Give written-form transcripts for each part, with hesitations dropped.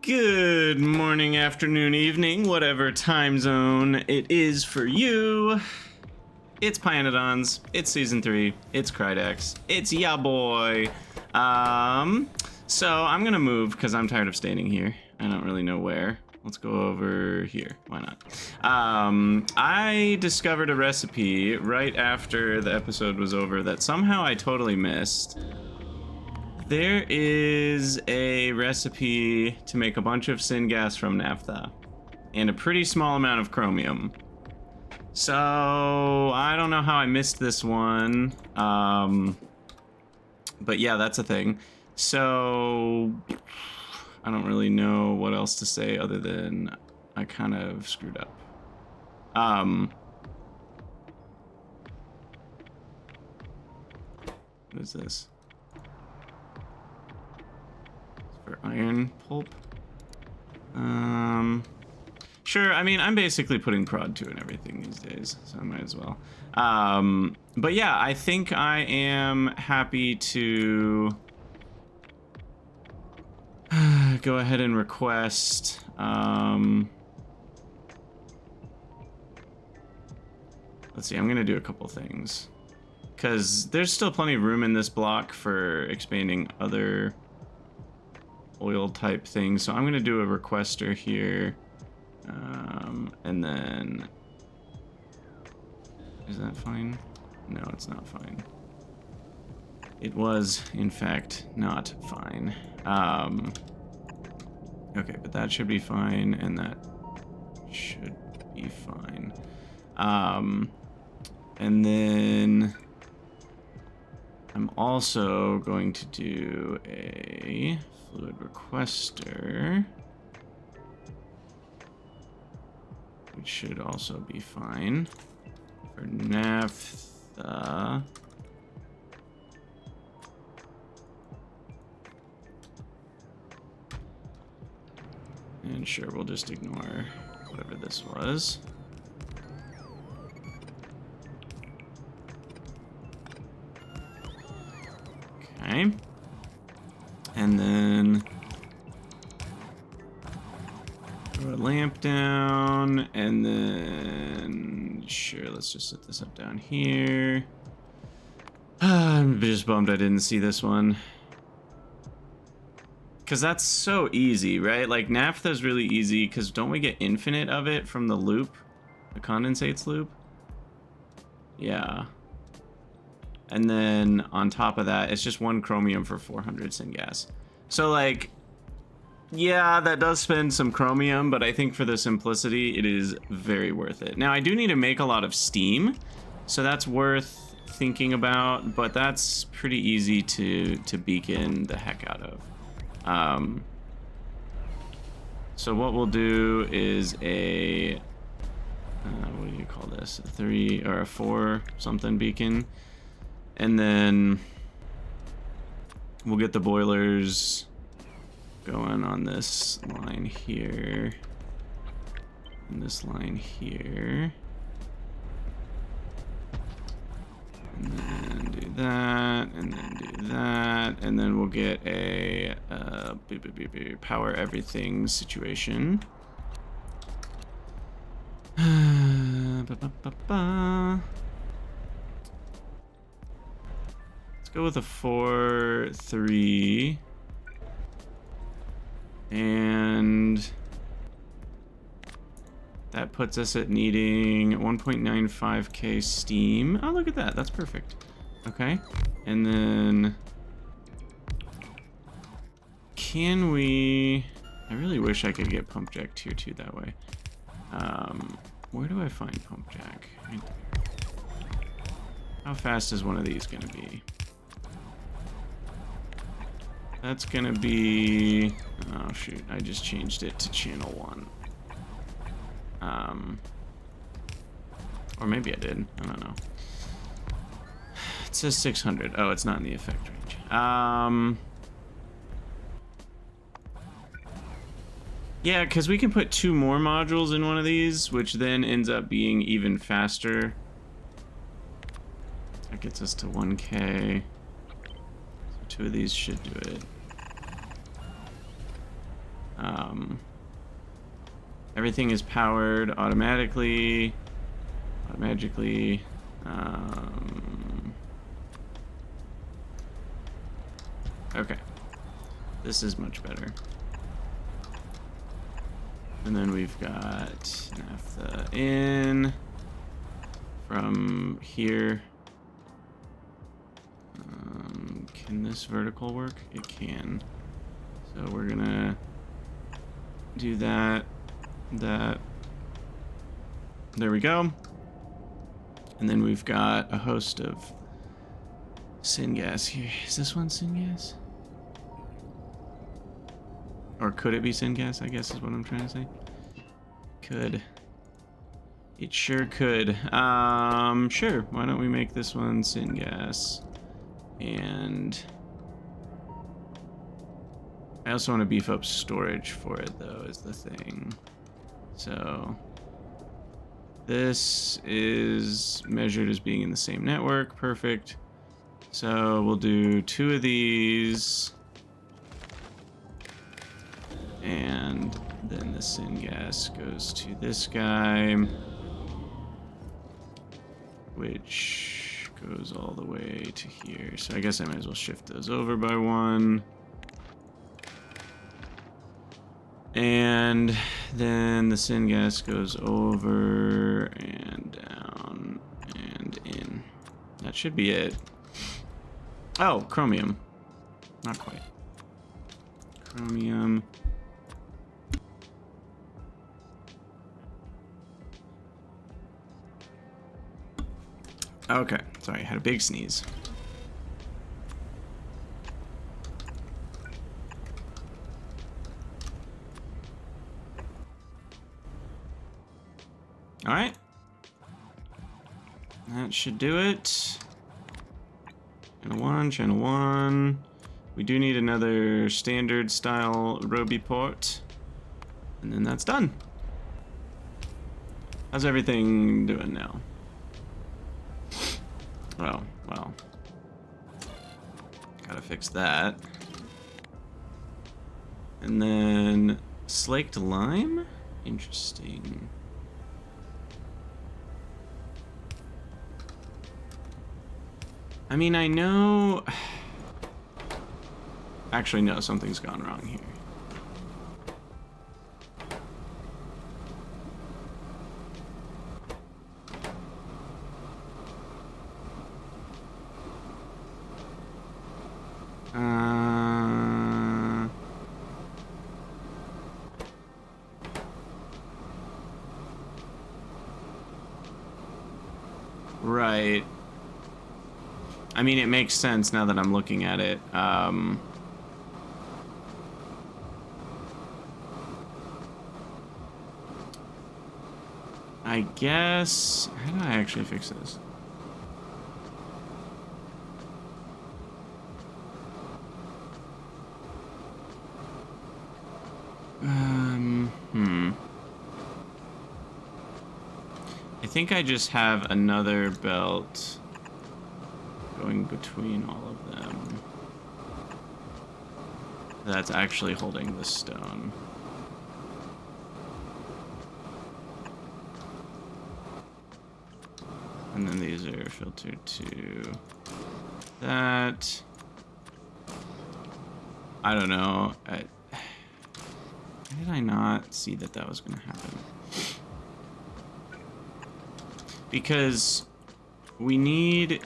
Good morning, afternoon, evening, whatever time zone it is for you. It's pYanodon's, it's season 3, it's Krydex, it's ya boy. So I'm gonna move because I'm tired of standing here. I don't really know where. Let's go over here, why not? I discovered a recipe right after the episode was over that somehow I totally missed. There is a recipe to make a bunch of syngas from naphtha and a pretty small amount of chromium. So I don't know how I missed this one, but yeah, that's a thing. So I don't really know what else to say other than I kind of screwed up. What is this? For iron pulp? Sure, I mean, I'm basically putting prod 2 and everything these days, so I might as well. But yeah, I think I am happy to go ahead and request, let's see, I'm gonna do a couple things. Because there's still plenty of room in this block for expanding other oil type things, so I'm gonna do a requester here, and then is that fine? No, it's not fine. It was in fact not fine. Okay, but that should be fine, and that should be fine. And then I'm also going to do a fluid requester, which should also be fine for naphtha. And sure, we'll just ignore whatever this was. Okay. And then throw a lamp down, and then sure, let's just set this up down here. I'm just bummed I didn't see this one. Because that's so easy, right? Like, naphtha is really easy, because don't we get infinite of it from the loop? The condensates loop? Yeah. And then on top of that, it's just 1 chromium for 400 syngas. So, like, yeah, that does spend some chromium, but I think for the simplicity, it is very worth it. Now, I do need to make a lot of steam, so that's worth thinking about, but that's pretty easy to beacon the heck out of. So what we'll do is a, what do you call this? A 3 or a 4 something beacon. And then we'll get the boilers going on this line here. And this line here. And then do that, and then do that, and then we'll get a power everything situation. Let's go with a 4-3, and that puts us at needing 1.95k steam. Oh, look at that. That's perfect. Okay. And then can we... I really wish I could get pump jack tier 2 that way. Where do I find pump jack? Right there. How fast is one of these going to be? That's going to be... Oh, shoot. I just changed it to channel 1. Or maybe I did. I don't know. It says 600. Oh, it's not in the effect range. Yeah, because we can put 2 more modules in one of these, which then ends up being even faster. That gets us to 1K. So 2 of these should do it. Everything is powered automatically. Okay. This is much better. And then we've got naphtha in from here. Can this vertical work? It can. So we're gonna do that. There we go. And then we've got a host of syngas here. Is this one syngas? Or could it be syngas, I guess is what I'm trying to say. Could. It sure could. Sure. Why don't we make this one syngas? And I also want to beef up storage for it, though, is the thing. So this is measured as being in the same network. Perfect. So we'll do 2 of these. And then the syngas goes to this guy, which goes all the way to here. So I guess I might as well shift those over by 1. And then the syngas goes over and down and in. That should be it. Oh, chromium. Not quite. Chromium. Okay, sorry, I had a big sneeze. All right. That should do it. Channel 1. We do need another standard style Roby port. And then that's done. How's everything doing now? Oh, well. Gotta fix that. And then slaked lime? Interesting. I mean, I know... Actually, no, something's gone wrong here. Right. I mean, it makes sense now that I'm looking at it. I guess... How do I actually fix this? I think I just have another belt going between all of them. That's actually holding the stone. And then these are filtered to that. I don't know. Why did I not see that that was going to happen? Because we need...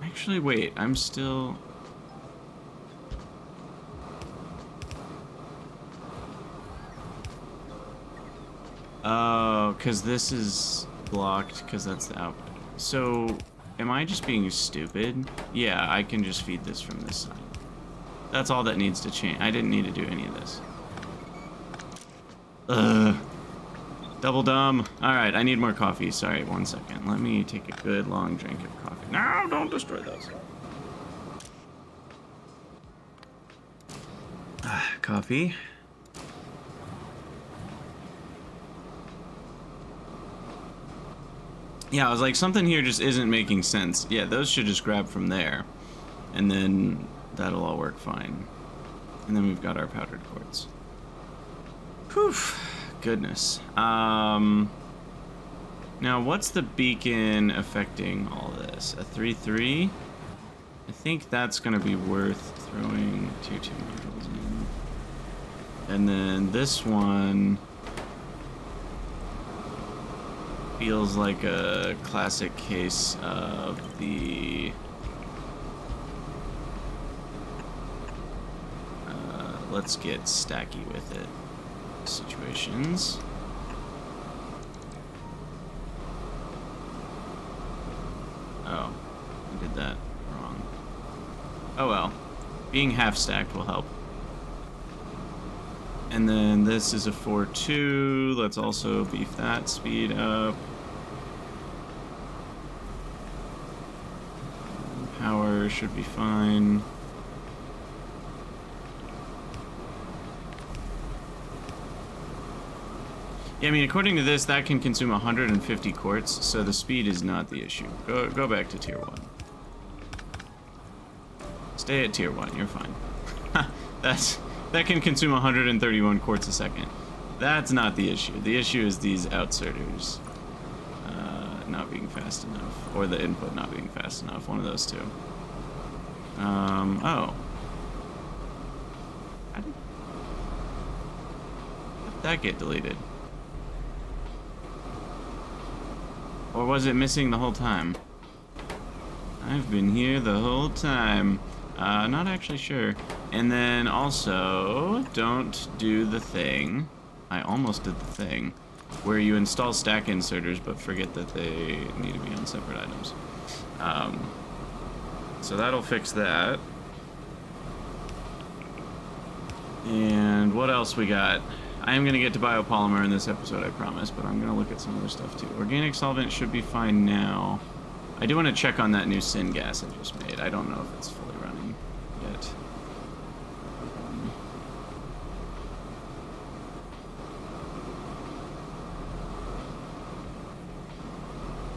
Actually, wait, I'm still... Oh, because this is blocked, because that's the output. So, am I just being stupid? Yeah, I can just feed this from this side. That's all that needs to change. I didn't need to do any of this. Double dumb. Alright, I need more coffee. Sorry, 1 second. Let me take a good long drink of coffee. No, don't destroy those. Coffee. Yeah, I was like, something here just isn't making sense. Yeah, those should just grab from there. And then that'll all work fine. And then we've got our powdered quartz. Whew, goodness. Now, what's the beacon affecting all this? A 3-3? I think that's going to be worth throwing 2 modules in. And then this one feels like a classic case of the let's get stacky with it situations. Oh, I did that wrong. Oh well, being half stacked will help. And then this is a 4-2. Let's also beef that speed up. Power should be fine. Yeah, I mean, according to this, that can consume 150 quartz, so the speed is not the issue. Go back to tier 1. Stay at tier 1, you're fine. That can consume 131 quartz a second. That's not the issue. The issue is these outserters not being fast enough, or the input not being fast enough. One of those two. Oh. How did that get deleted? Or was it missing the whole time? I've been here the whole time. Not actually sure. And then also, don't do the thing. I almost did the thing where you install stack inserters but forget that they need to be on separate items. So that'll fix that. And what else we got? I am going to get to biopolymer in this episode, I promise, but I'm going to look at some other stuff too. Organic solvent should be fine now. I do want to check on that new syngas I just made. I don't know if it's fully running yet.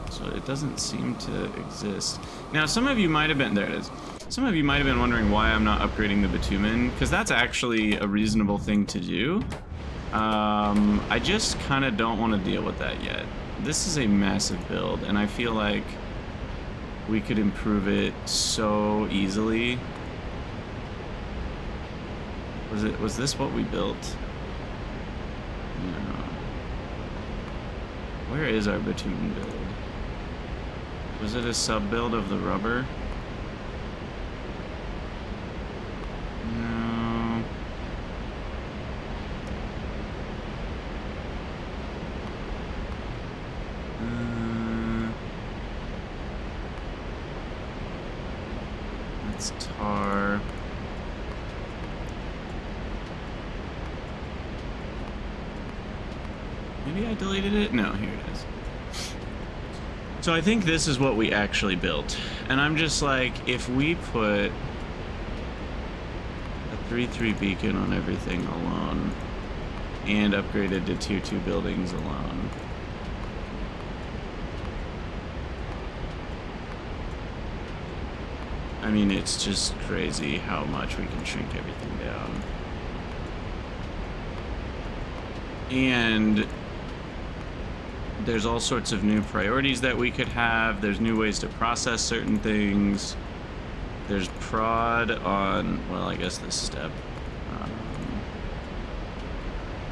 So it doesn't seem to exist. Now, some of you might have been, there it is. Some of you might have been wondering why I'm not upgrading the bitumen, because that's actually a reasonable thing to do. I just kind of don't want to deal with that yet. This is a massive build, and I feel like we could improve it so easily. Was this what we built? No. Where is our bitumen build? Was it a sub build of the rubber? No. That's tar. Maybe I deleted it? No, here it is. So I think this is what we actually built. And I'm just like, if we put a 3-3 beacon on everything alone and upgraded to tier 2 buildings alone, I mean, it's just crazy how much we can shrink everything down. And there's all sorts of new priorities that we could have. There's new ways to process certain things. There's prod on, well, I guess this step.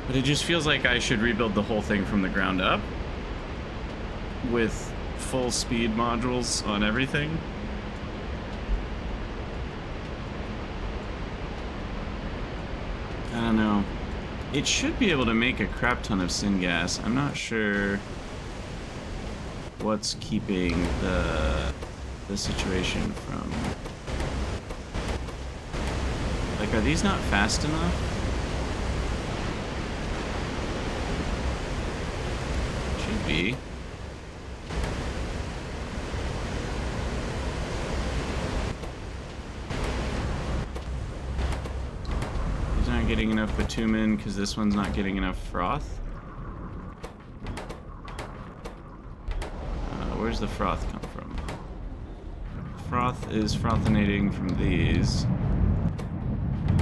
But it just feels like I should rebuild the whole thing from the ground up with full speed modules on everything. I don't know. It should be able to make a crap ton of syngas. I'm not sure what's keeping the situation from... Like, are these not fast enough? Should be. These aren't getting enough bitumen because this one's not getting enough froth. Where's the froth come from? Froth is frothinating from these.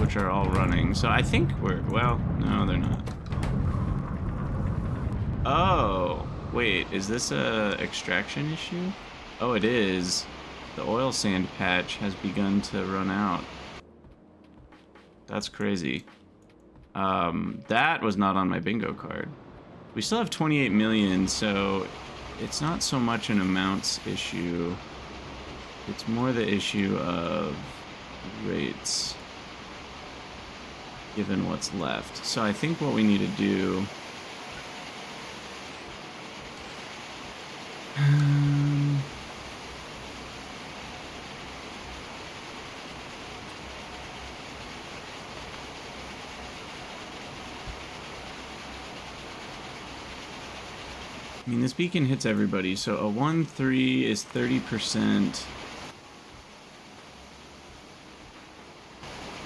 which are all running. So I think we're, well, no, they're not. Oh, wait, is this a extraction issue? Oh, it is. The oil sand patch has begun to run out. That's crazy. That was not on my bingo card. We still have 28 million, so it's not so much an amounts issue. It's more the issue of rates, given what's left. So I think what we need to do... I mean, this beacon hits everybody, so a 1-3 is 30%.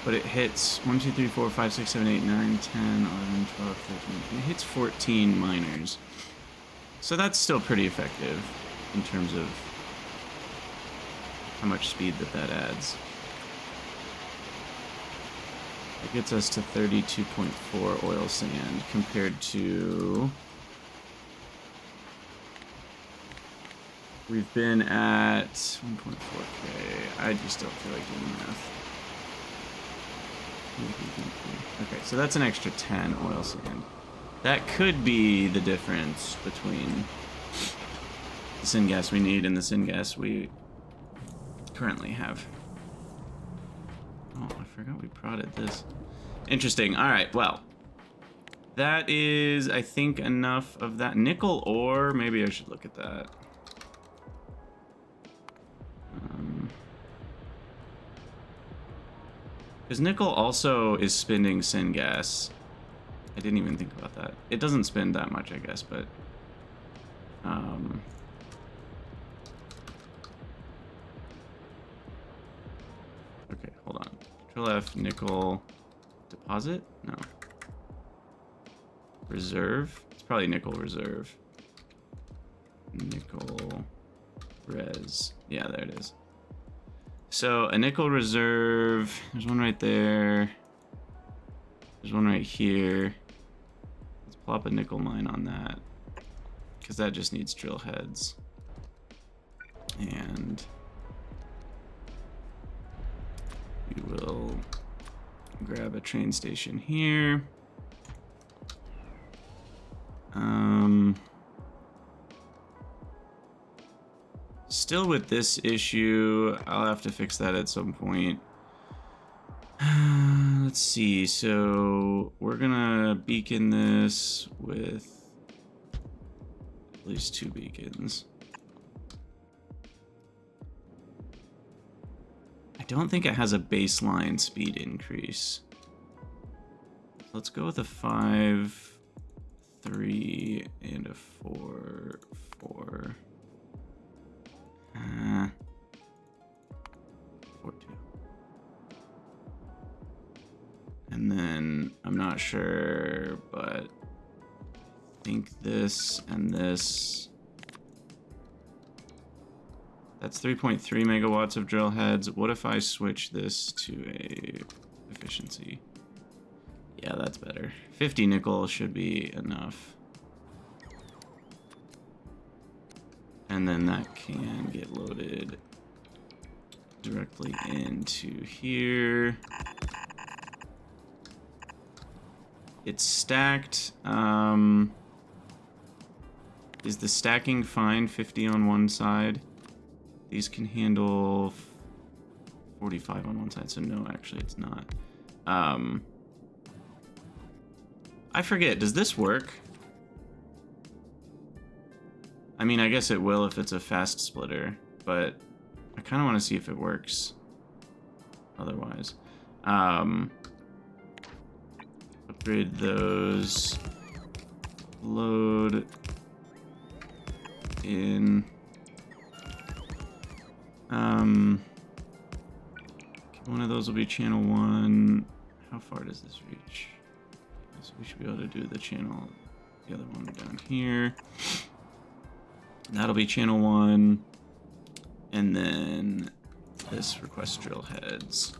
But it hits 1, 2, 3, 4, 5, 6, 7, 8, 9, 10, 11, 12, 13. It hits 14 miners. So that's still pretty effective in terms of how much speed that adds. It gets us to 32.4 oil sand compared to... We've been at 1.4k. I just don't feel like doing math. Okay, so that's an extra 10 oil sand. That could be the difference between the syngas we need and the syngas we currently have. Oh, I forgot we prodded this. Interesting. All right, well. That is, I think, enough of that. Nickel ore, maybe I should look at that. Because nickel also is spinning syngas. I didn't even think about that. It doesn't spin that much, I guess, but... Okay, hold on. Control F, nickel... Deposit? No. Reserve? It's probably nickel reserve. Nickel... Res. Yeah, there it is. So, a nickel reserve, there's one right there. There's one right here. Let's plop a nickel mine on that, because that just needs drill heads. And we will grab a train station here. Still with this issue, I'll have to fix that at some point. Let's see, so we're gonna beacon this with at least 2 beacons. I don't think it has a baseline speed increase. Let's go with a 5, 3, and a 4, 4. 4, 2. And then I'm not sure, but I think this and this. That's 3.3 megawatts of drill heads. What if I switch this to a efficiency? Yeah, that's better. 50 nickel should be enough. And then that can get loaded directly into here. It's stacked. Is the stacking fine? 50 on one side. These can handle 45 on one side, so no, actually it's not. I forget, does this work? I mean, I guess it will if it's a fast splitter, but I kind of want to see if it works otherwise. Upgrade those. Load in. One of those will be channel 1. How far does this reach? So we should be able to do the channel, the other one down here. That'll be channel 1, and then this request drill heads.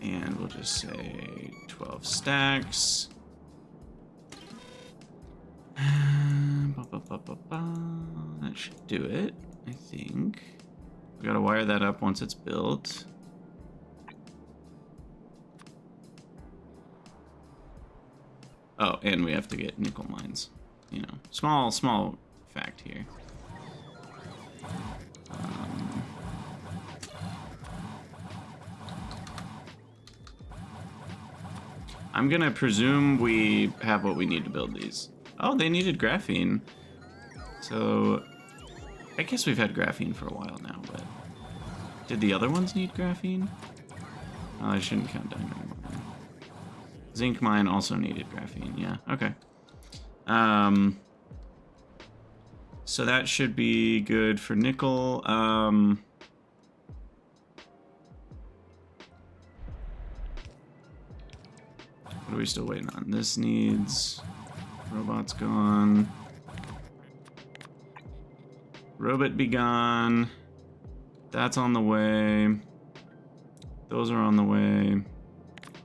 And we'll just say 12 stacks. That should do it, I think. We gotta wire that up once it's built. Oh, and we have to get nickel mines. You know, small fact here. I'm gonna presume we have what we need to build these. Oh, they needed graphene. So, I guess we've had graphene for a while now, but... Did the other ones need graphene? Oh, I shouldn't count diamond anymore. Zinc mine also needed graphene, yeah, okay. So that should be good for nickel. What are we still waiting on? This needs... Robot's gone. Robot be gone. That's on the way. Those are on the way.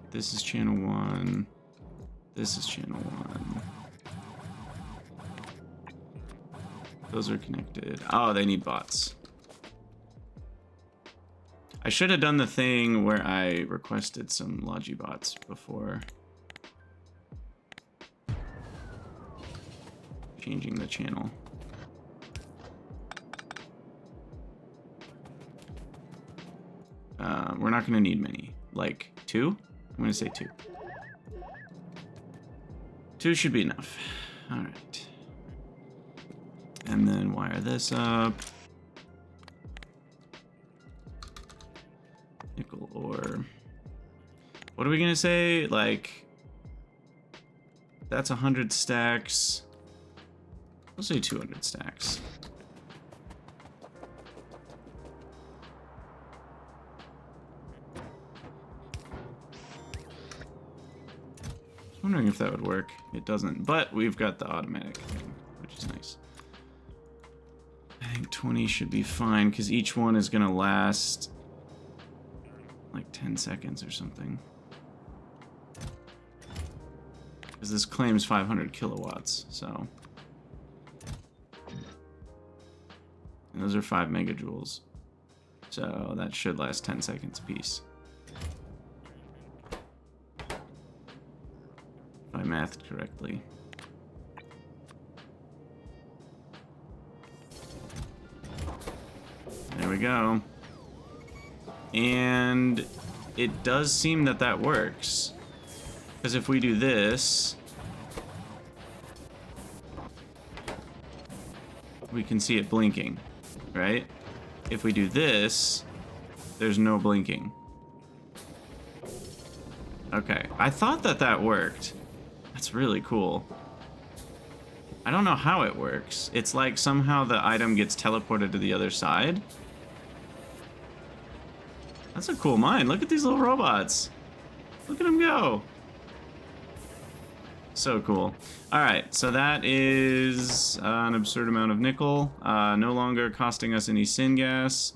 This is channel 1. This is channel 1. Those are connected. Oh, they need bots. I should have done the thing where I requested some Logibots before changing the channel. We're not going to need many. Like 2? I'm going to say 2. 2 should be enough. All right. And then wire this up. Nickel ore. What are we going to say? Like, that's 100 stacks. We'll say 200 stacks. Wondering if that would work. It doesn't, but we've got the automatic thing, which is nice. I think 20 should be fine because each one is gonna last like 10 seconds or something. Because this claims 500 kilowatts, so. And those are 5 megajoules. So that should last 10 seconds apiece. If I mathed correctly. There we go. And it does seem that that works. Because if we do this, we can see it blinking, right? If we do this, there's no blinking. Okay, I thought that that worked. That's really cool. I don't know how it works. It's like somehow the item gets teleported to the other side. That's a cool mine. Look at these little robots. Look at them go. So cool. All right, so that is an absurd amount of nickel, no longer costing us any syngas,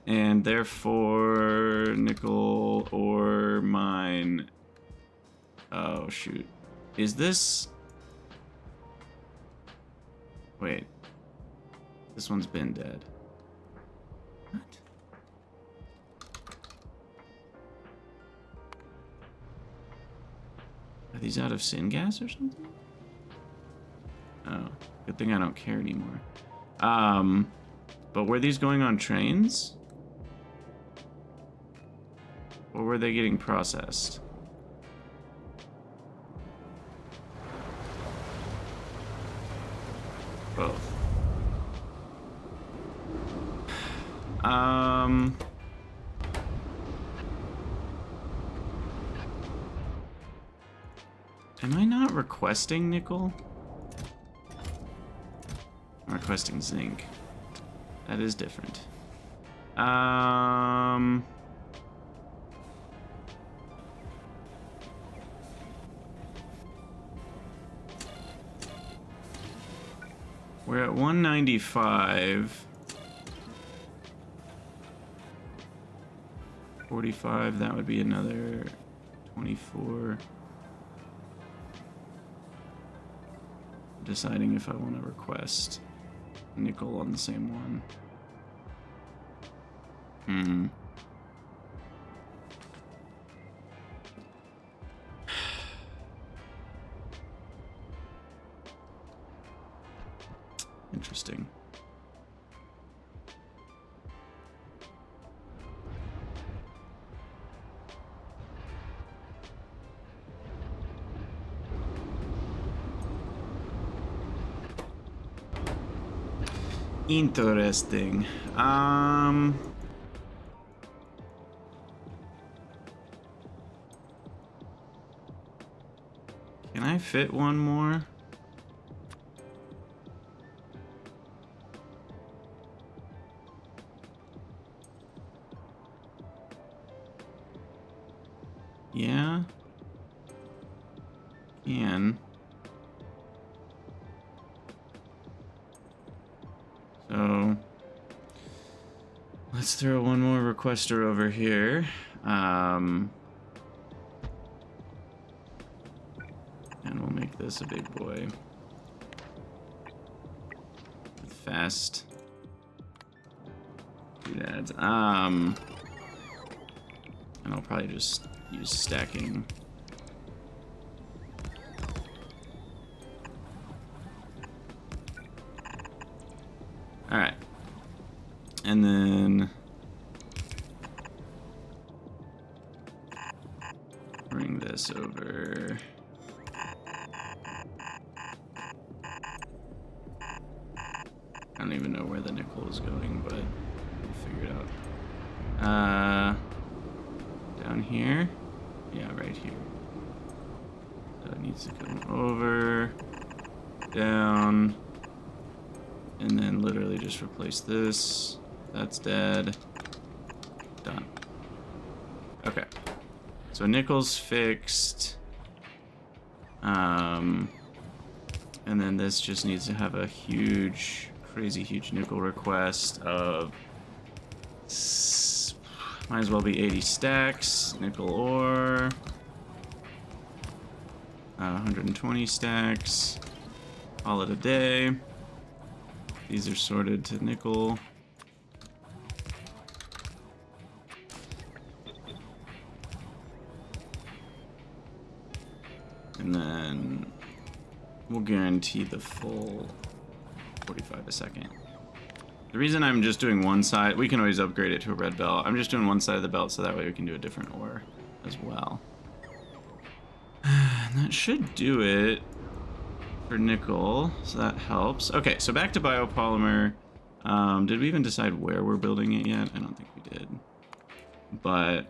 and therefore nickel ore mine. Oh shoot, is this? Wait, this one's been dead. What? Are these out of syngas or something? Oh, good thing I don't care anymore. But were these going on trains? Or were they getting processed? Both. Am I not requesting nickel? I'm requesting zinc. That is different. We're at 195. 45, that would be another 24. Deciding if I want to request nickel on the same one. Interesting. Interesting. Can I fit one more? Yeah. Can. So let's throw one more requester over here. And we'll make this a big boy. With fast doodads. And I'll probably just use stacking. Alright. And then bring this over. I don't even know where the nickel is going, but we'll figure it out. Down here? Yeah, right here. So it needs to come over, down, and then literally just replace this. That's dead. Done. Okay. So nickel's fixed. And then this just needs to have a huge, crazy huge nickel request of... might as well be 80 stacks. Nickel ore. 120 stacks. Call it a day. These are sorted to nickel. And then we'll guarantee the full 45 a second. The reason I'm just doing one side, we can always upgrade it to a red belt. I'm just doing one side of the belt so that way we can do a different ore as well. And that should do it for nickel, so that helps. Okay, so back to biopolymer. Did we even decide where we're building it yet? I don't think we did. But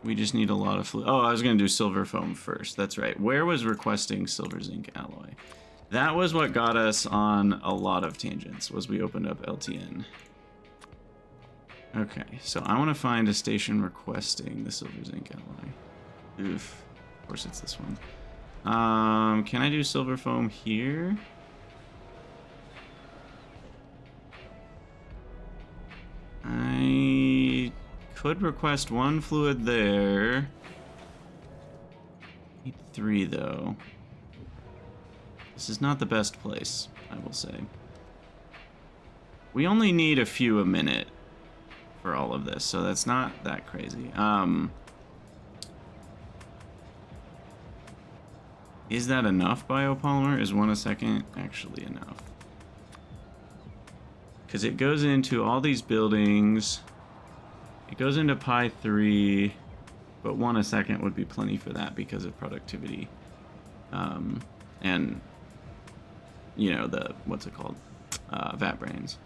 we just need a lot of fluid. Oh, I was going to do silver foam first. That's right. Where was requesting silver zinc alloy? That was what got us on a lot of tangents, was we opened up LTN. Okay, so I want to find a station requesting the silver zinc alloy. Oof. Of course it's this one. Can I do silver foam here? I could request one fluid there. Need 3 though. This is not the best place, I will say. We only need a few a minute for all of this, so that's not that crazy. Is that enough biopolymer? Is 1 a second actually enough? Because it goes into all these buildings. It goes into Pi 3, but 1 a second would be plenty for that because of productivity. And, you know, the, what's it called? Vat brains.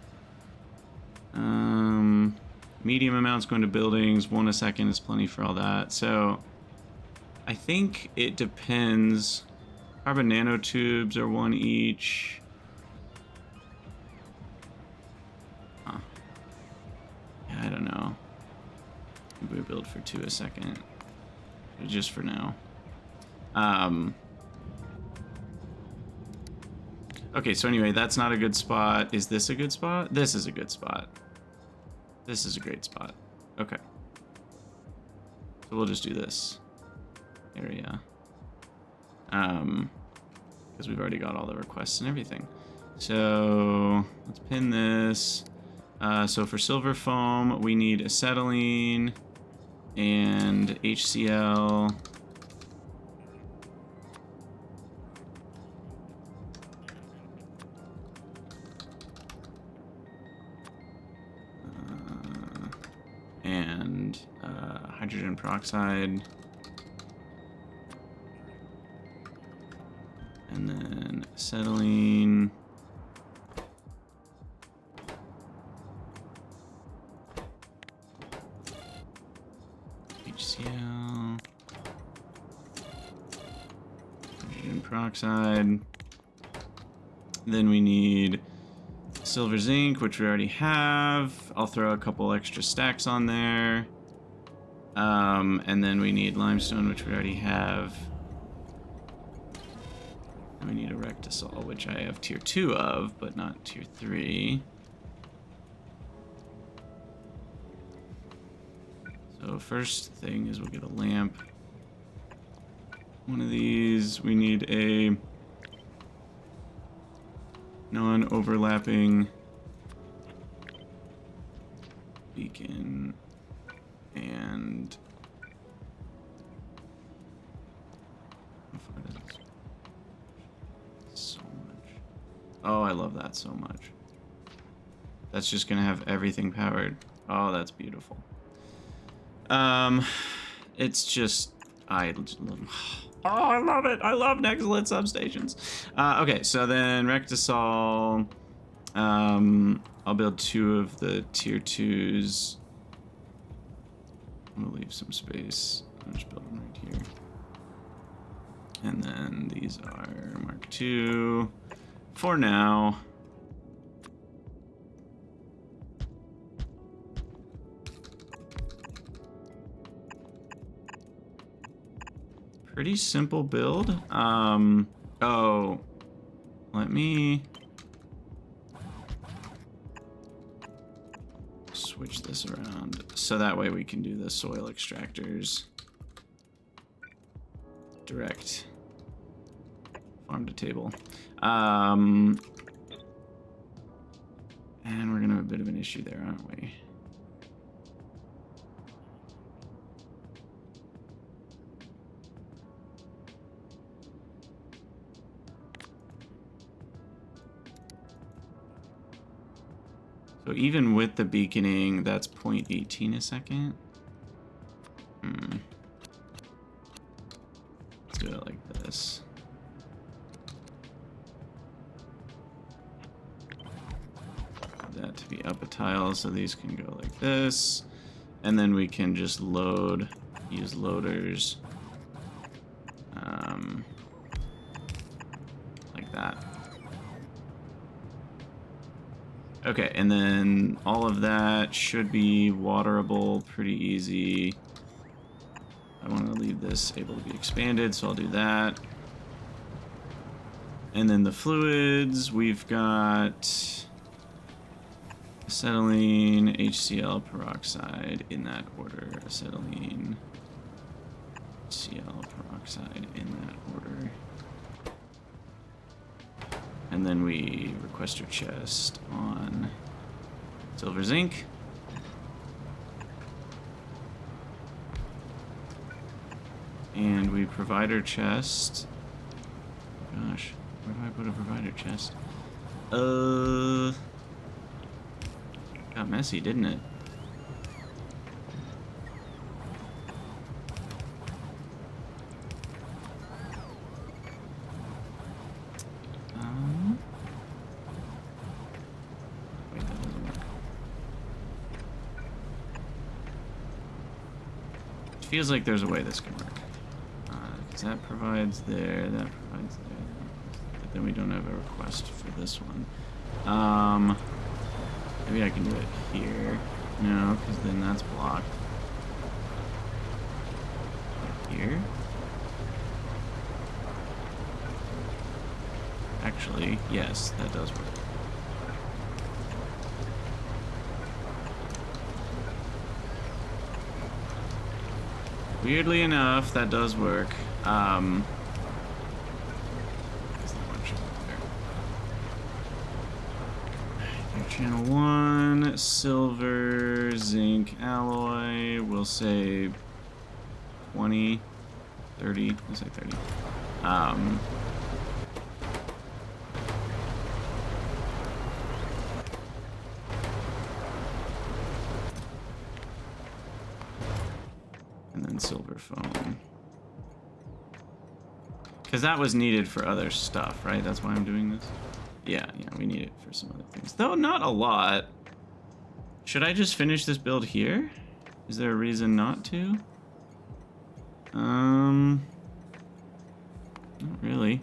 Medium amounts going to buildings, 1 a second is plenty for all that. So, I think it depends. Carbon nanotubes are 1 each. Huh. Yeah, I don't know. Maybe we build for 2 a second. Just for now. Okay, so anyway, that's not a good spot. Is this a good spot? This is a good spot. This is a great spot. Okay. So we'll just do this area. Because we've already got all the requests and everything. So let's pin this. So for silver foam, we need acetylene and HCl. And hydrogen peroxide. And then acetylene. HCl. Hydrogen peroxide. Then we need silver zinc, which we already have. I'll throw a couple extra stacks on there. And then we need limestone, which we already have. And we need a rectisol, which I have tier 2 of, but not tier 3. So first thing is we'll get a lamp. One of these, we need a non-overlapping beacon and how far does this? So much. Oh, I love that so much. That's just gonna have everything powered. Oh, that's beautiful. It's just I love. Oh, I love it. I love Nexalit substations. Okay, so then rectisol. I'll build 2 of the tier 2s. I'm gonna leave some space. I'll just build them right here. And then these are Mark II for now. Pretty simple build. Oh, let me switch this around so that way we can do the soil extractors direct farm to table. And we're gonna have a bit of an issue there, aren't we? So even with the beaconing, that's 0.18 a second. Let's do it like this. That to be up a tile, so these can go like this. And then we can just load, use loaders. Like that. Okay, and then all of that should be waterable pretty easy. I want to leave this able to be expanded, so I'll do that. And then the fluids, we've got acetylene, HCl peroxide in that order. Acetylene, HCl peroxide in that order. And then we request our chest on silver zinc. And we provide our chest. Gosh, where do I put a provider chest? Got messy, didn't it? Wait, that doesn't work. It feels like there's a way this can work. Because that provides there, that provides there. But then we don't have a request for this one. Maybe I can do it here. No, because then that's blocked. Here? actually. Yes, that does work. Weirdly enough, that does work. Channel 1, silver, zinc, alloy, we'll say 20, 30, we'll say 30. And then silver foam. Because that was needed for other stuff, right? That's why I'm doing this? Yeah, we need it for some other things. Though not a lot. Should I just finish this build here? Is there a reason not to? Not really.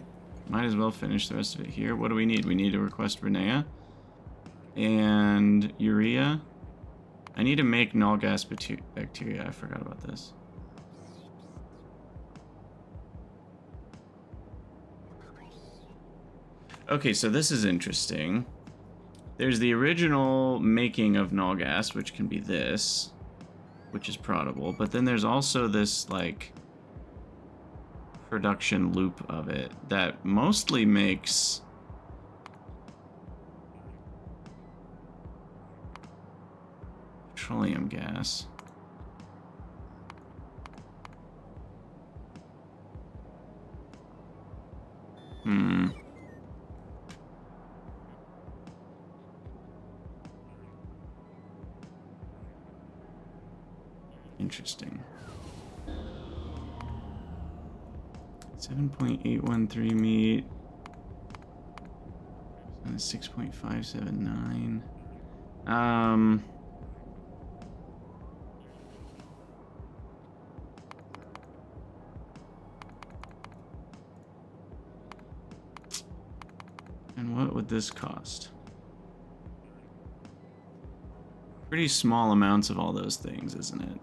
Might as well finish the rest of it here. What do we need? We need to request Renea. And urea. I need to make null gas bacteria. I forgot about this. Okay, so this is interesting. There's the original making of null gas, which can be this, which is proddable, but then there's also this, like, production loop of it that mostly makes petroleum gas. Interesting. 7.813 meat. 6.579. And what would this cost? Pretty small amounts of all those things, isn't it?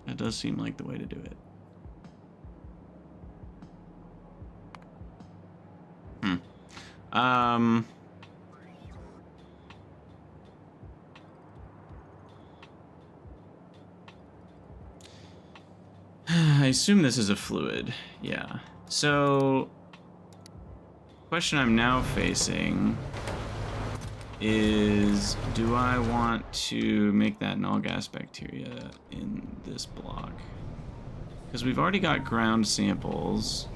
That does seem like the way to do it. I assume this is a fluid. Yeah. So, question I'm now facing is, do I want to make that null gas bacteria in this block? Because we've already got ground samples.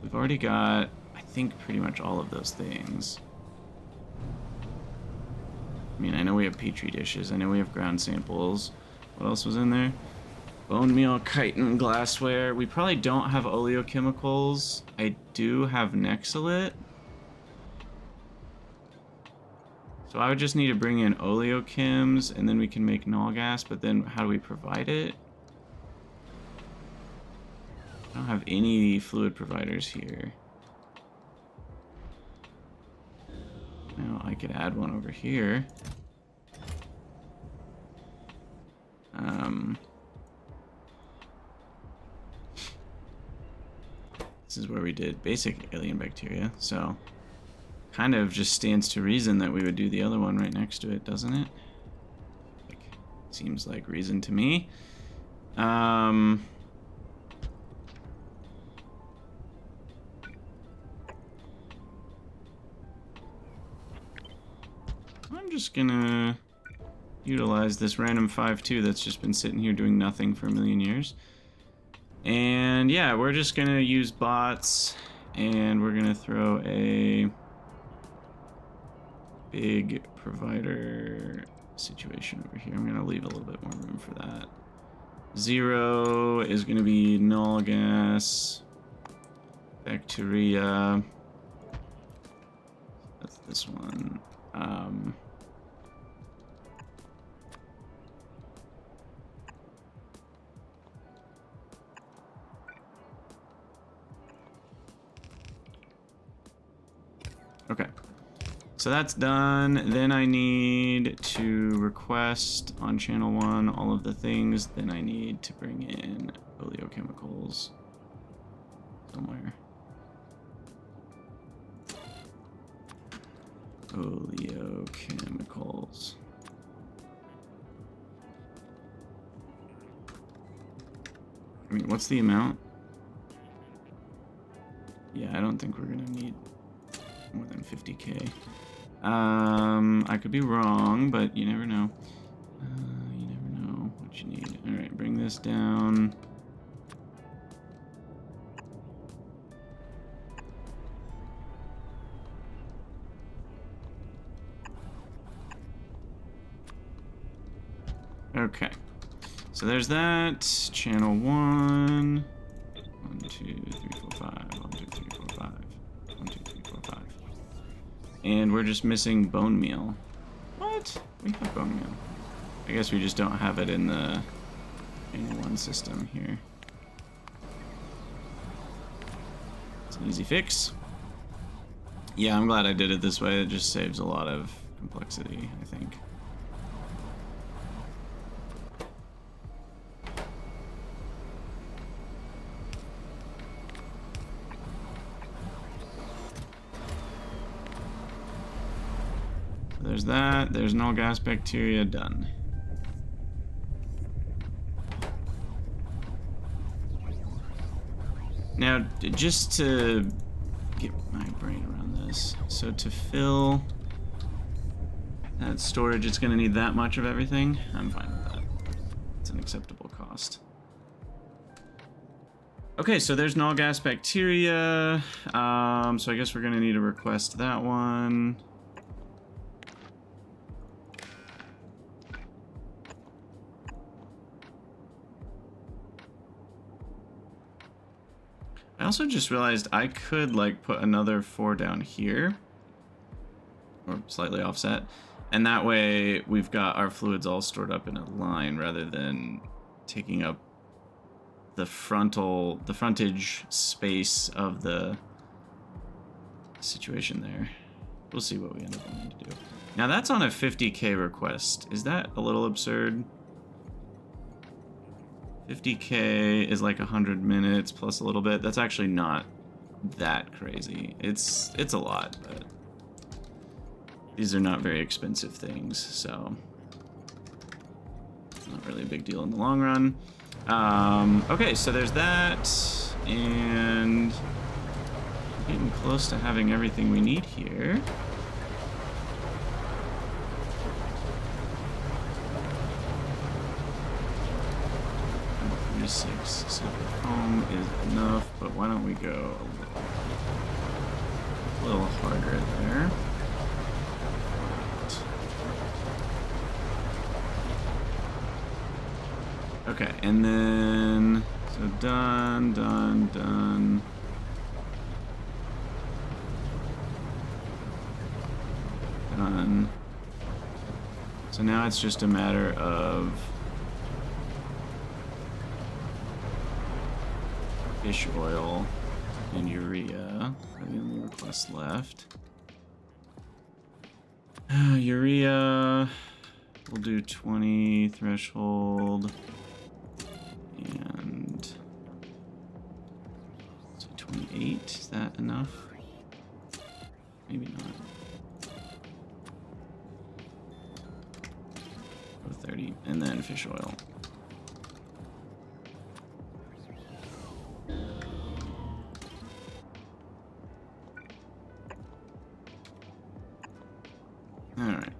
We've already got, I think, pretty much all of those things. I mean, I know we have petri dishes. I know we have ground samples. What else was in there? Bone meal, chitin, glassware. We probably don't have oleochemicals. I do have Nexalit. So I would just need to bring in oleochems, and then we can make null gas, but then how do we provide it? I don't have any fluid providers here. Now I could add one over here. This is where we did basic alien bacteria, so kind of just stands to reason that we would do the other one right next to it, doesn't it? Like, seems like reason to me. I'm just gonna utilize this random 5-2 that's just been sitting here doing nothing for a million years. And yeah, we're just gonna use bots, and we're gonna throw a big provider situation over here. I'm gonna leave a little bit more room for that. 0 is gonna be null gas, bacteria. That's this one. Okay, so that's done. Then I need to request on channel 1 all of the things. Then I need to bring in oleochemicals. somewhere. Oleochemicals. I mean, what's the amount? Yeah, I don't think we're gonna need more than 50K. I could be wrong, but you never know. You never know what you need. All right, bring this down. Okay, so there's that. Channel 1. 1, 2, 3, 4, 5. 1, 2, 3, 4, 5. 1, 2, 3, 4, 5. And we're just missing bone meal. What? We have bone meal. I guess we just don't have it in the channel 1 system here. It's an easy fix. Yeah, I'm glad I did it this way. It just saves a lot of complexity, I think. There's that. There's null gas bacteria. Done. Now, just to get my brain around this, so to fill that storage, it's going to need that much of everything. I'm fine with that. It's an acceptable cost. Okay, so there's null gas bacteria. So I guess we're going to need to request that one. I also just realized I could like put another 4 down here, or slightly offset, and that way we've got our fluids all stored up in a line rather than taking up the frontage space of the situation there. We'll see what we end up wanting to do. Now that's on a 50K request. Is that a little absurd? 50K is like 100 minutes plus a little bit. That's actually not that crazy. It's a lot, but these are not very expensive things, so it's not really a big deal in the long run. Okay, so there's that, and we're getting close to having everything we need here. 6 silver foam is enough, but why don't we go a little harder there. Okay, and then so done. Done. So now it's just a matter of fish oil and urea are the only requests left. Urea, we'll do 20 threshold and so 28. Is that enough? Maybe not. Go 30, and then fish oil. Alright.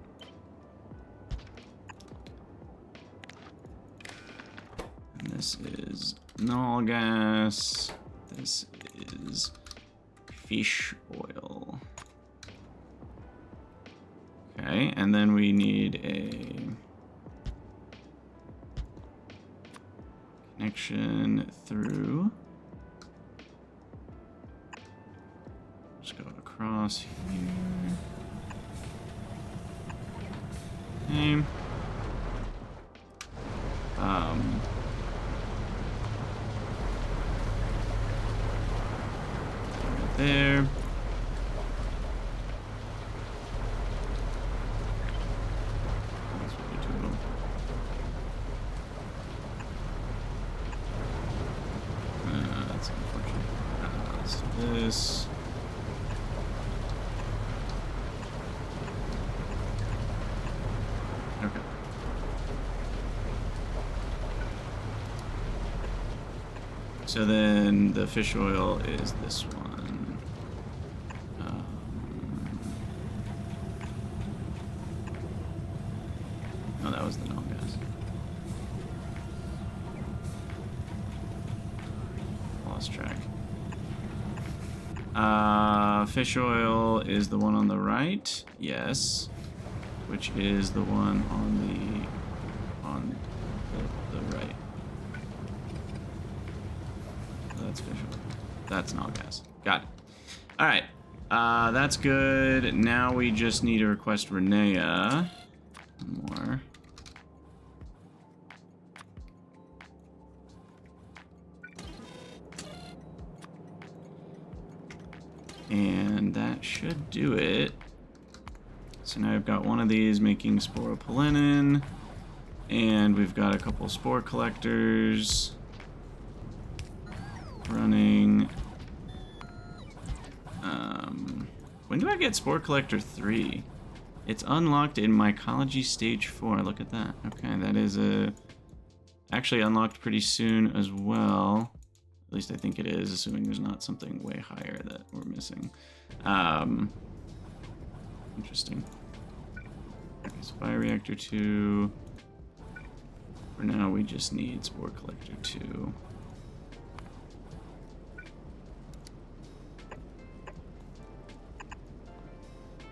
And this is null gas. This is fish oil. Okay, and then we need a connection through. Just go across here. Okay. Right there. That's really total. That's unfortunate. So then the fish oil is this one. No, that was the null gas. Lost track. Fish oil is the one on the right. Yes. Which is the one on the right. That's fish oil. That's null gas. Got it. All right. That's good. Now we just need to request Renea. One more. And that should do it. So now I've got one of these making sporopollenin, and we've got a couple spore collectors running. When do I get spore collector 3? It's unlocked in mycology stage 4. Look at that. Okay, that is actually unlocked pretty soon as well. At least I think it is, assuming there's not something way higher that we're missing. Interesting. Okay, so bioreactor 2. For now, we just need spore collector 2.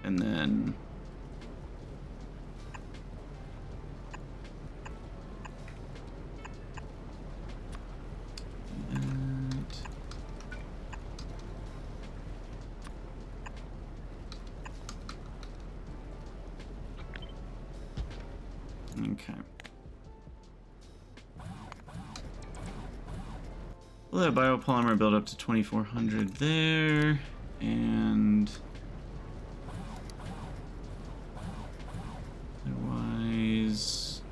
And then okay. We'll let biopolymer build up to 2400 there, and otherwise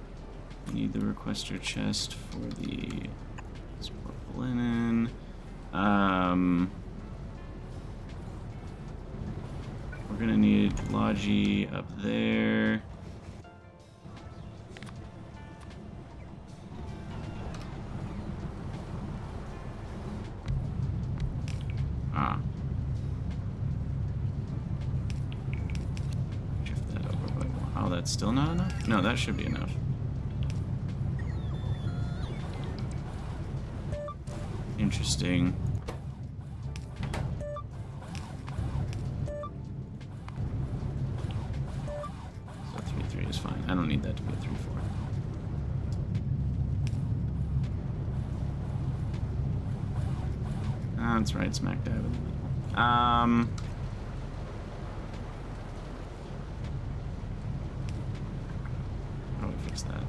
we need the requester chest for the sporopollenin. We're gonna need Logi up there. Shift that over by one. Oh, that's still not enough? No, that should be enough. Interesting. So 3-3 is fine. I don't need that to be a 3-4. That's right, smack dab in the middle. How do we fix that?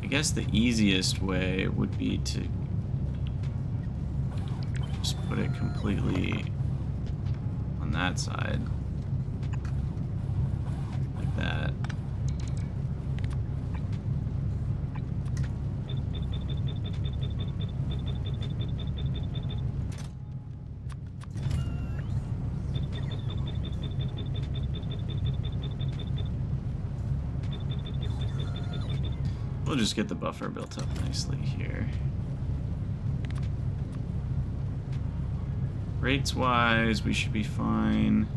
I guess the easiest way would be to just put it completely on that side. Like that. We'll just get the buffer built up nicely here. Rates-wise, we should be fine.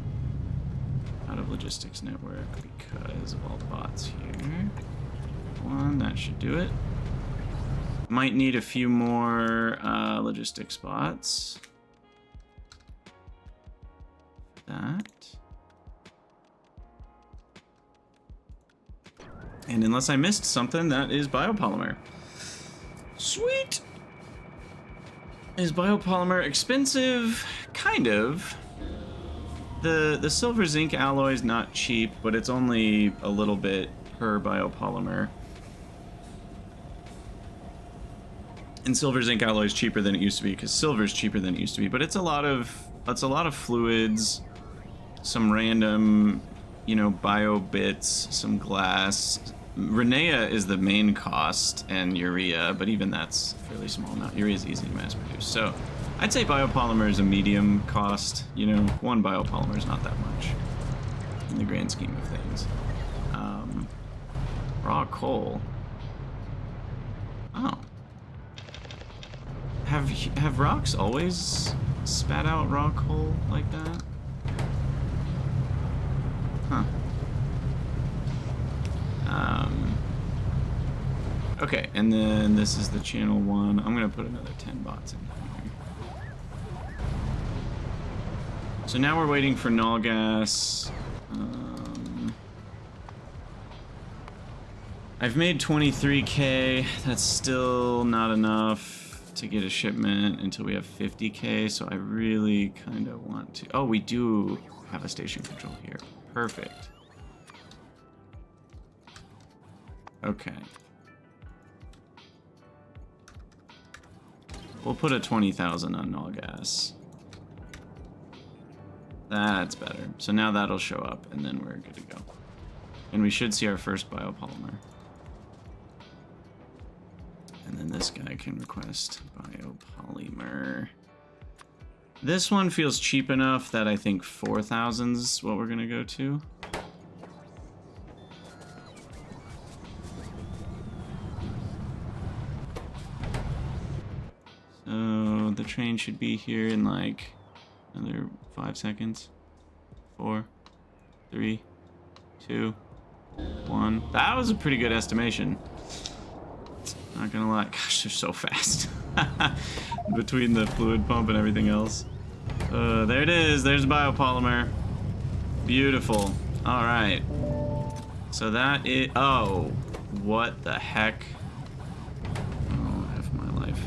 Out of logistics network because of all the bots here. One, that should do it. Might need a few more logistics bots. That. And unless I missed something, that is biopolymer. Sweet! Is biopolymer expensive? Kind of. The silver zinc alloy is not cheap, but it's only a little bit per biopolymer. And silver zinc alloy is cheaper than it used to be because silver is cheaper than it used to be, but it's a lot of fluids, some random, you know, bio bits, some glass, Renea is the main cost, and urea, but even that's a fairly small amount. Urea is easy to mass produce. So I'd say biopolymer is a medium cost. You know, one biopolymer is not that much in the grand scheme of things. Raw coal. Oh. Have rocks always spat out raw coal like that? Huh. Okay, and then this is the channel 1. I'm gonna put another 10 bots in here. So now we're waiting for null gas. I've made 23K. That's still not enough to get a shipment until we have 50K, so I really kind of want to... Oh, we do have a station control here. Perfect. Okay. We'll put a 20,000 on null gas. That's better. So now that'll show up, and then we're good to go. And we should see our first biopolymer. And then this guy can request biopolymer. This one feels cheap enough that I think 4,000 is what we're gonna go to. So the train should be here in like another 5 seconds. 4, 3, 2, 1. That was a pretty good estimation. Not gonna lie, gosh, they're so fast. Between the fluid pump and everything else. There it is, there's biopolymer. Beautiful. Alright. So that is, oh, what the heck? Oh, F my life.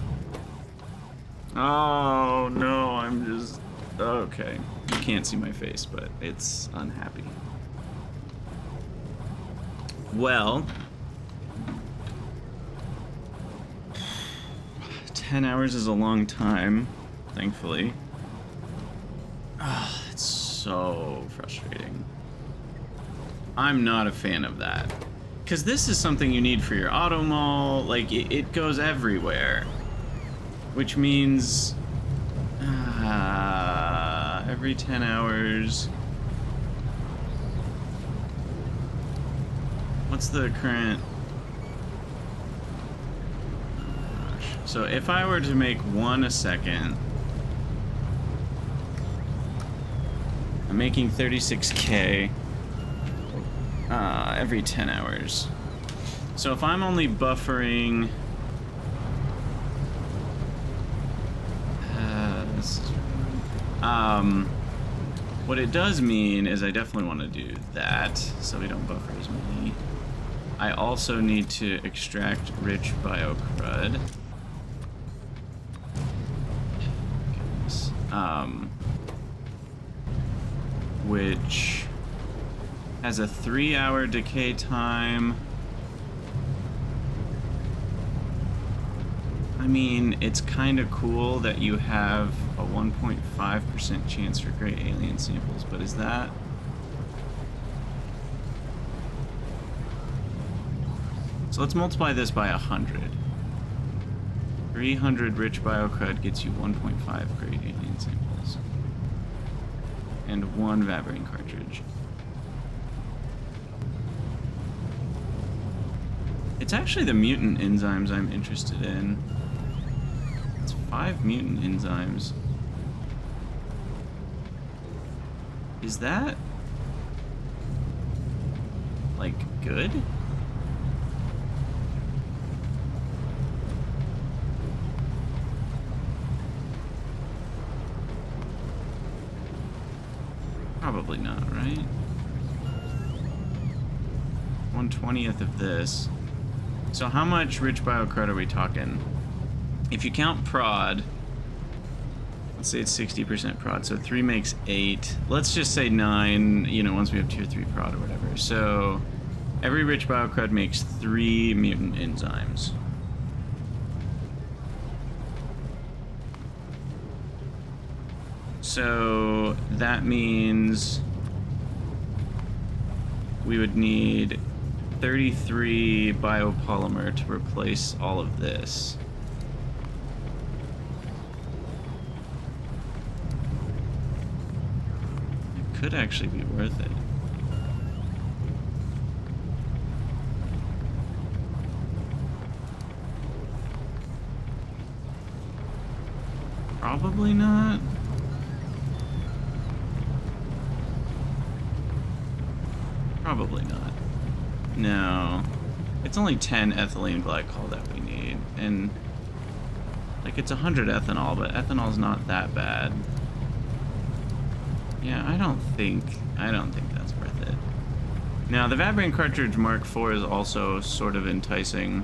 Oh, no, I'm just, okay. You can't see my face, but it's unhappy. Well, 10 hours is a long time, thankfully. Oh, it's so frustrating. I'm not a fan of that. Because this is something you need for your auto mall, like, it goes everywhere. Which means... every 10 hours... What's the current... So if I were to make 1 a second, I'm making 36K every 10 hours. So if I'm only buffering, what it does mean is I definitely want to do that, so we don't buffer as many. I also need to extract rich biocrud. Which has a 3-hour decay time. I mean, it's kind of cool that you have a 1.5% chance for great alien samples, but is that... So let's multiply this by 100. 300 rich biocrud gets you 1.5 great alien samples. And 1 Vabrain cartridge. It's actually the mutant enzymes I'm interested in. It's 5 mutant enzymes. Is that... like, good? Probably not, right? 1/20th of this. So how much rich biocrud are we talking? If you count prod, let's say it's 60% prod, so 3 makes 8. Let's just say 9, you know, once we have tier 3 prod or whatever. So every rich biocrud makes 3 mutant enzymes. So that means we would need 33 biopolymer to replace all of this. It could actually be worth it. Probably not. Probably not. No. It's only 10 ethylene glycol that we need. And, like, it's 100 ethanol, but ethanol's not that bad. Yeah, I don't think that's worth it. Now, the Vat Brain Cartridge Mark IV is also sort of enticing.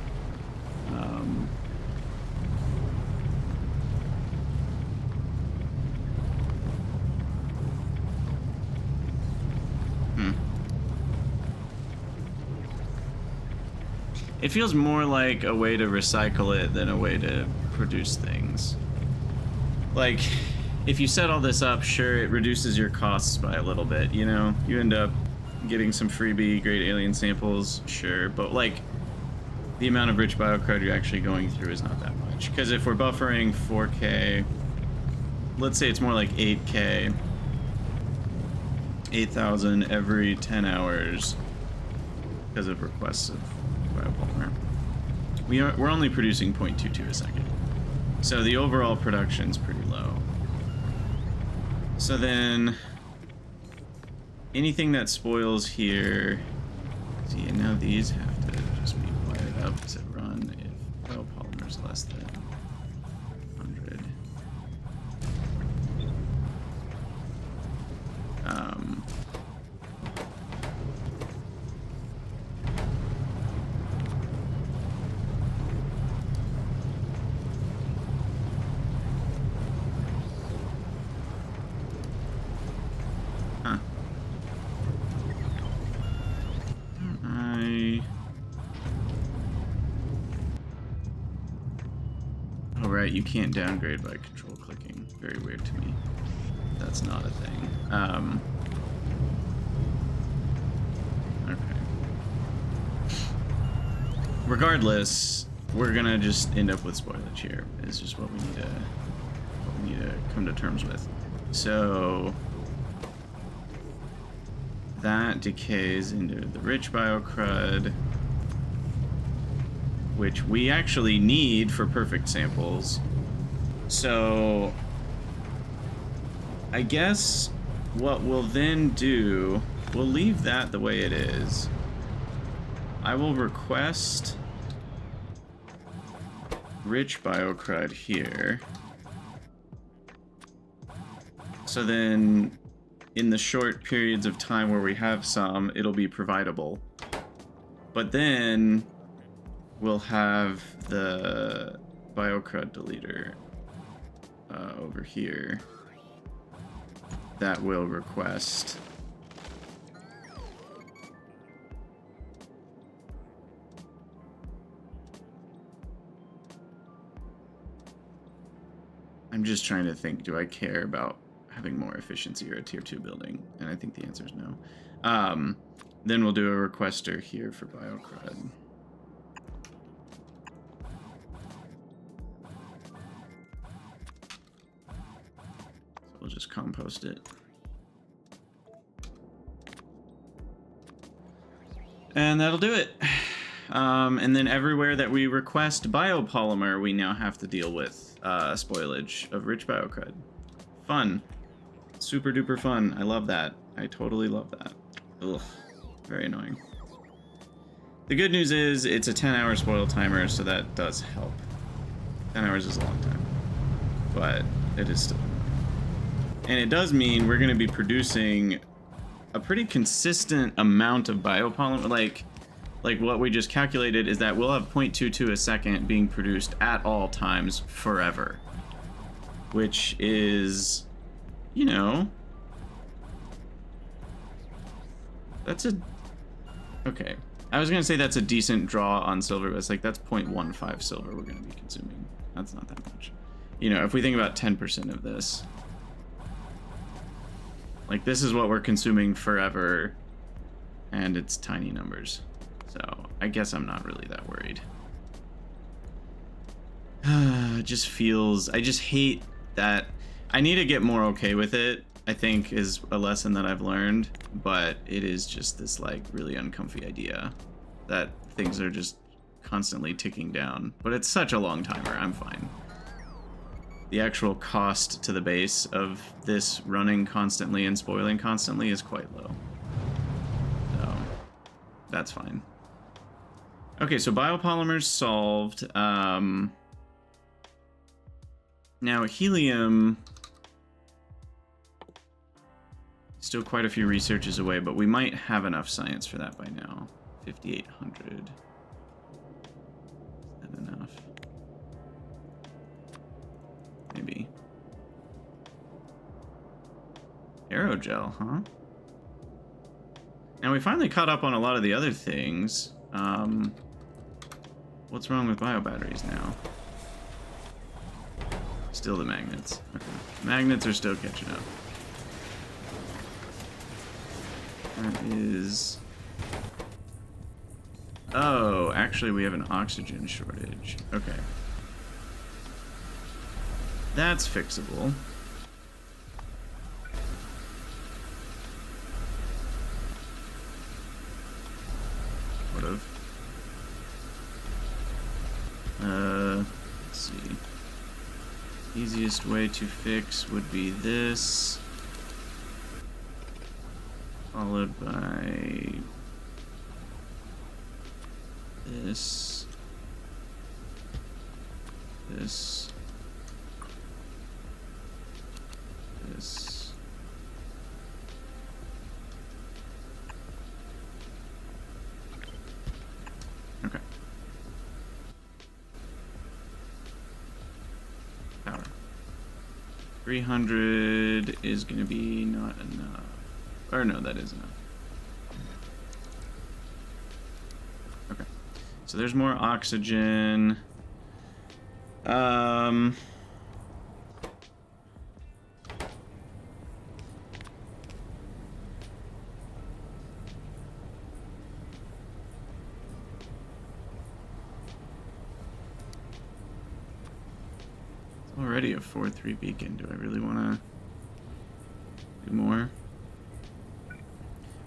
It feels more like a way to recycle it than a way to produce things. Like, if you set all this up, sure, it reduces your costs by a little bit, you know? You end up getting some freebie great alien samples, sure, but like, the amount of rich biocrud you're actually going through is not that much. Because if we're buffering 4K, let's say it's more like 8K, 8,000 every 10 hours because of requests of Biopolymer. We're only producing 0.22 a second. So the overall production's pretty low. So then anything that spoils here, see, and now these have to just be wired up to run if biopolymer's less than 100. You can't downgrade by control clicking. Very weird to me. That's not a thing. Okay. Regardless, we're gonna just end up with spoilage here. Is just what we need to come to terms with. So that decays into the rich biocrud, which we actually need for perfect samples. So I guess what we'll then do, we'll leave that the way it is. I will request rich biocrud here. So then in the short periods of time where we have some, it'll be providable. But then we'll have the biocrud deleter over here that will request I'm just trying to think, do I care about having more efficiency or a tier 2 building? And I think the answer is no. Then we'll do a requester here for biocrud. We'll just compost it. And that'll do it. And then everywhere that we request biopolymer, we now have to deal with spoilage of rich biocrud. Fun. Super duper fun. I love that. I totally love that. Ugh. Very annoying. The good news is it's a 10-hour spoil timer, so that does help. 10 hours is a long time. But it is still... And it does mean we're going to be producing a pretty consistent amount of biopolymer. Like what we just calculated is that we'll have 0.22 a second being produced at all times forever. Which is, you know, that's a... Okay. I was going to say that's a decent draw on silver, but it's like that's 0.15 silver we're going to be consuming. That's not that much. You know, if we think about 10% of this... Like, this is what we're consuming forever, and it's tiny numbers. So I guess I'm not really that worried. It just feels, I just hate that. I need to get more okay with it, I think, is a lesson that I've learned, but it is just this like really uncomfy idea that things are just constantly ticking down. But it's such a long timer, I'm fine. The actual cost to the base of this running constantly and spoiling constantly is quite low. So that's fine. Okay, so biopolymers solved. Now helium, still quite a few researches away, but we might have enough science for that by now. 5,800. Is that enough? Maybe. Aerogel, huh? Now we finally caught up on a lot of the other things. What's wrong with biobatteries now? Still the magnets. Okay. Magnets are still catching up. That is... Oh, actually we have an oxygen shortage. Okay. That's fixable. Sort of. Let's see. Easiest way to fix would be this, followed by this, this, this. Okay. Power. 300 is going to be not enough. Or no, that is enough. Okay. So there's more oxygen. Already a 4-3 beacon. Do I really want to do more?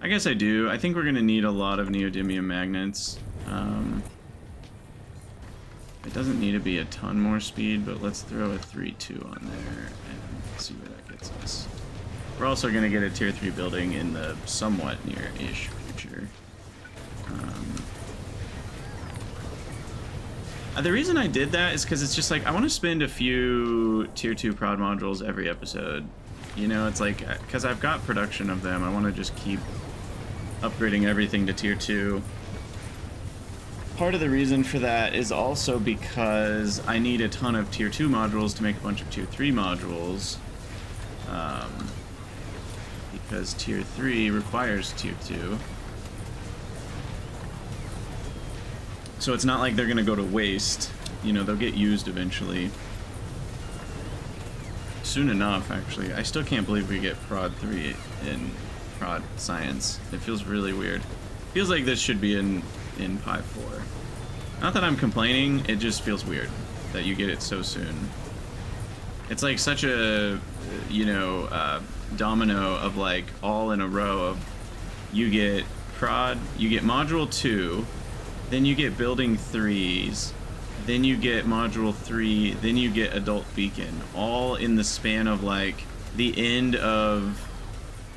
I guess I do. I think we're going to need a lot of neodymium magnets. It doesn't need to be a ton more speed, but let's throw a 3-2 on there and see where that gets us. We're also going to get a tier 3 building in the somewhat near-ish future. The reason I did that is because it's just like, I want to spend a few tier 2 prod modules every episode. You know, it's like, because I've got production of them, I want to just keep upgrading everything to tier 2. Part of the reason for that is also because I need a ton of tier 2 modules to make a bunch of tier 3 modules. Because tier 3 requires tier 2. So it's not like they're going to go to waste. You know, they'll get used eventually. Soon enough, actually. I still can't believe we get prod 3 in prod science. It feels really weird. Feels like this should be in Pi 4. Not that I'm complaining, it just feels weird that you get it so soon. It's like such a, you know, domino of like all in a row of you get prod, you get module 2, then you get building 3s, then you get module 3, then you get adult beacon, all in the span of like the end of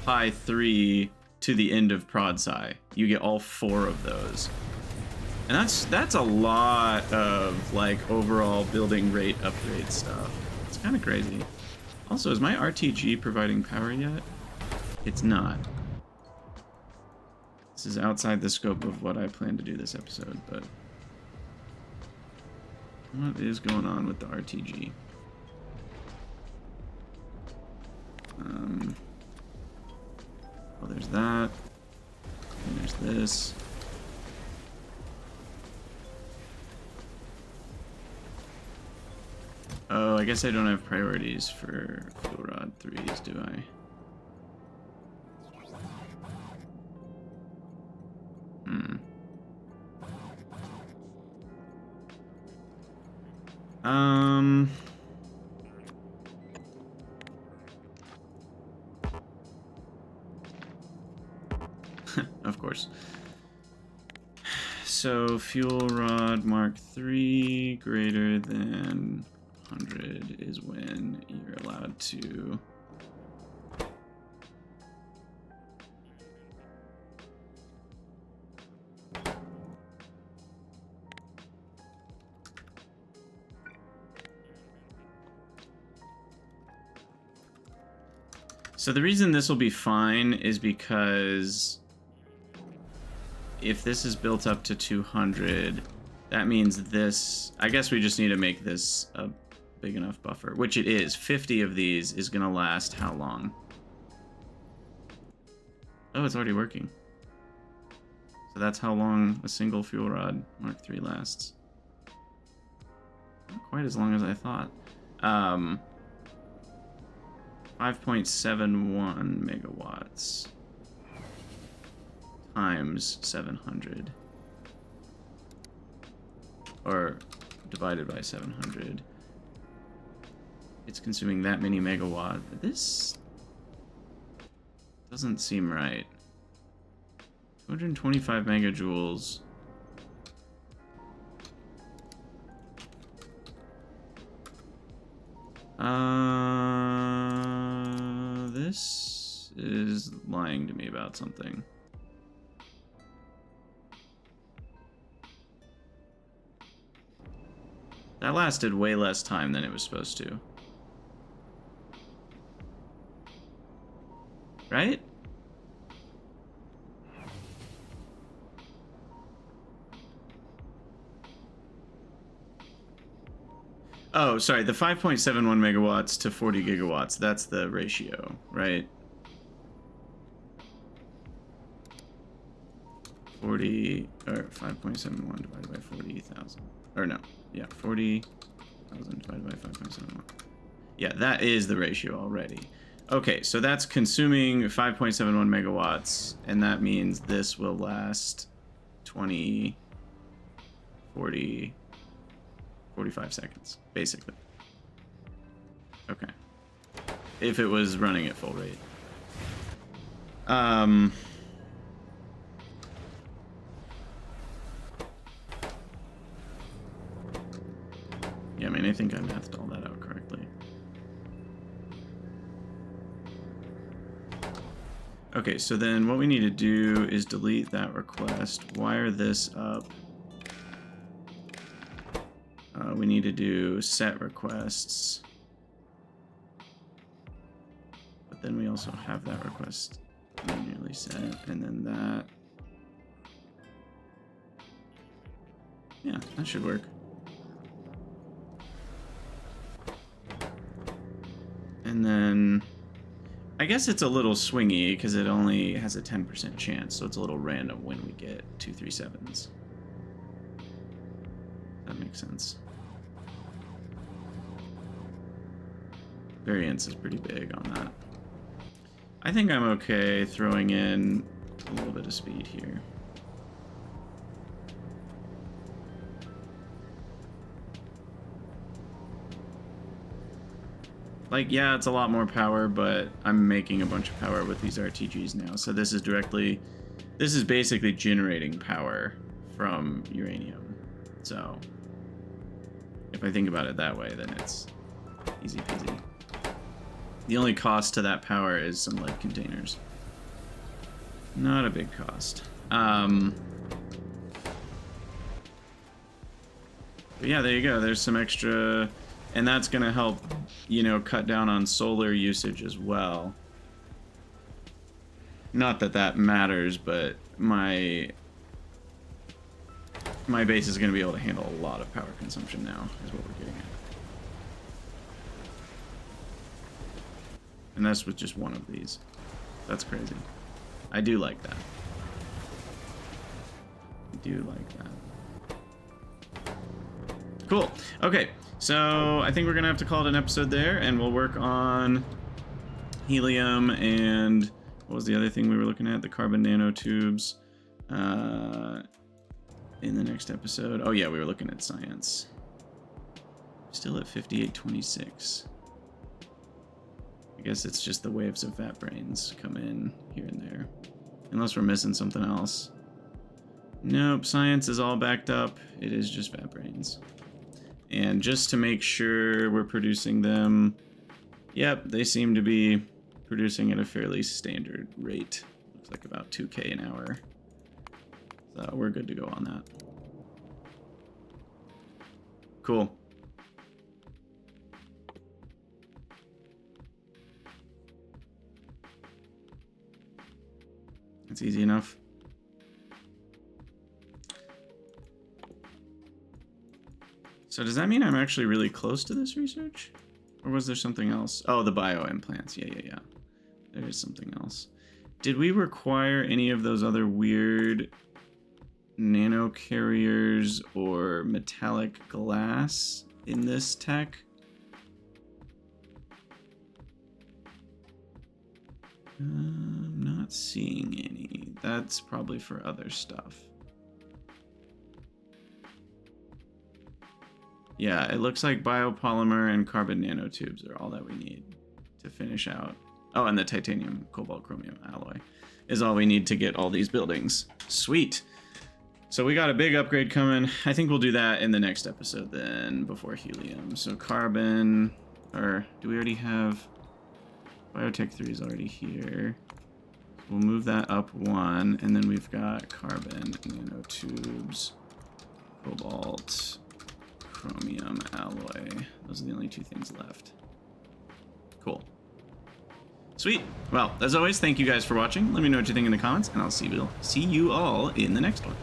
Pi 3 to the end of prod sci. You get all 4 of those. And that's a lot of like overall building rate upgrade stuff. It's kind of crazy. Also, is my RTG providing power yet? It's not. This is outside the scope of what I plan to do this episode, but what is going on with the RTG? Well, there's that. And there's this. Oh, I guess I don't have priorities for fuel rod 3s, do I? Of course. So fuel rod Mark III greater than 100 is when you're allowed to So the reason this will be fine is because if this is built up to 200, that means this, I guess we just need to make this a big enough buffer, which it is. 50 of these is going to last how long? Oh, it's already working. So that's how long a single fuel rod Mark III lasts. Not quite as long as I thought. 5.71 megawatts times 700, or divided by 700. It's consuming that many megawatt. This doesn't seem right. 225 megajoules. This is lying to me about something. That lasted way less time than it was supposed to. Right? Oh, sorry, the 5.71 megawatts to 40 gigawatts, that's the ratio, right? 40, or 5.71 divided by 40,000. Or no, yeah, 40,000 divided by 5.71. Yeah, that is the ratio already. Okay, so that's consuming 5.71 megawatts, and that means this will last 20, 40, 45 seconds, basically. Okay. If it was running at full rate. Yeah, I mean, I think I mathed all that out correctly. Okay, so then what we need to do is delete that request, wire this up. We need to do set requests. But then we also have that request manually set, and then that. Yeah, that should work. And then I guess it's a little swingy because it only has a 10% chance, so it's a little random when we get 237s. That makes sense. Variance is pretty big on that. I think I'm okay throwing in a little bit of speed here. Like, yeah, it's a lot more power, but I'm making a bunch of power with these RTGs now. So this is basically generating power from uranium. So if I think about it that way, then it's easy peasy. The only cost to that power is some lead containers. Not a big cost. But yeah, there you go. There's some extra, and that's going to help, you know, cut down on solar usage as well. Not that that matters, but my base is going to be able to handle a lot of power consumption now, is what we're getting at. And that's with just one of these. That's crazy. I do like that. I do like that. Cool. Okay, so I think we're gonna have to call it an episode there, and we'll work on helium and what was the other thing we were looking at? The carbon nanotubes in the next episode. Oh yeah, we were looking at science. Still at 5826. I guess it's just the waves of fat brains come in here and there. Unless we're missing something else. Nope, science is all backed up. It is just fat brains. And just to make sure we're producing them, yep, they seem to be producing at a fairly standard rate. Looks like about 2K an hour. So we're good to go on that. Cool. That's easy enough. So does that mean I'm actually really close to this research? Or was there something else? Oh, the bio implants. Yeah. There is something else. Did we require any of those other weird nano carriers or metallic glass in this tech? I'm not seeing any. That's probably for other stuff. Yeah, it looks like biopolymer and carbon nanotubes are all that we need to finish out. Oh, and the titanium cobalt chromium alloy is all we need to get all these buildings. Sweet. So we got a big upgrade coming. I think we'll do that in the next episode then, before helium. So carbon, or do we already have... Biotech 3 is already here. We'll move that up one, and then we've got carbon nanotubes, cobalt, chromium alloy. Those are the only two things left. Cool. Sweet. Well, as always, thank you guys for watching. Let me know what you think in the comments, and I'll see you all in the next one.